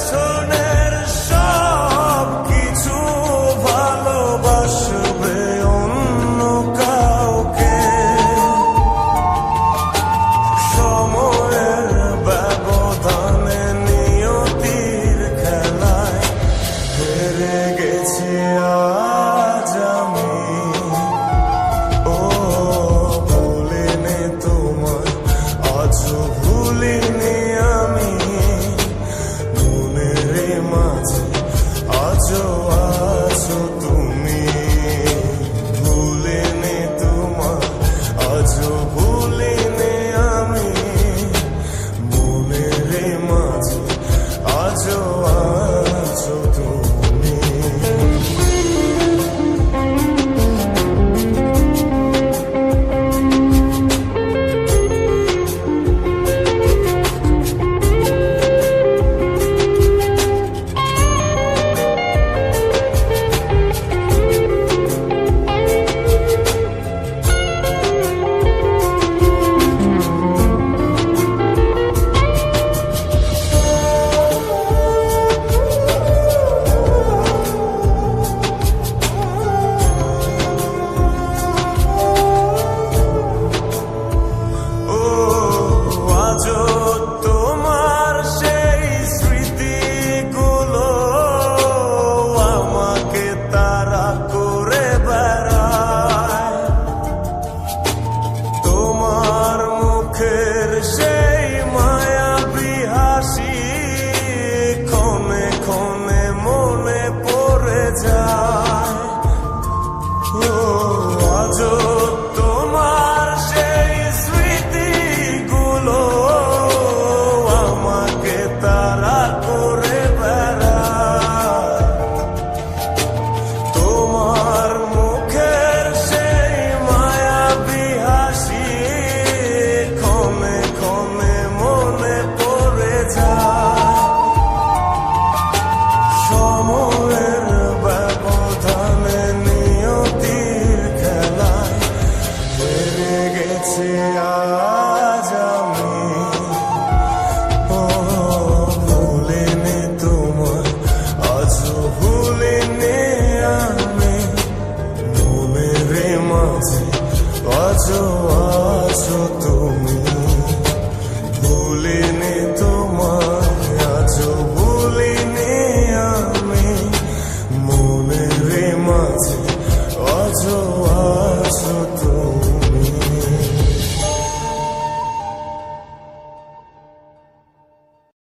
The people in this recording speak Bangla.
পেছনের সব কিছু ভালোবাসবে অন্য কাউকে। সময়ের ব্যবধানে নিয়তির খেলায় হেরে গেছি আজ আমি। ও ভুলিনি তোমায়, আজও ভুলিনি আমি। মনের মাঝে আজও আছো তুমি। ভুলিনি তোমায়, আজও ভুলিনি আমি। মনের মাঝে আজও আছো তুমি। সেই মায়াবী হাসি ক্ষণে ক্ষণে মনে পড়ে যায়। ও আজও তোমার সেই স্মৃতিগুলো আমাকে তাড়া করে বেড়ায়। তোমার মুখের সেই মায়াবী হাসি মনে পড়ে যায়। সময়ের ব্যবধানে নিয়তির খেলায় হেরে গেছি আজ আমি। ও ভুলিনি তোমায়, আজও ভুলিনি আমি। মনের মাঝে আজও আছো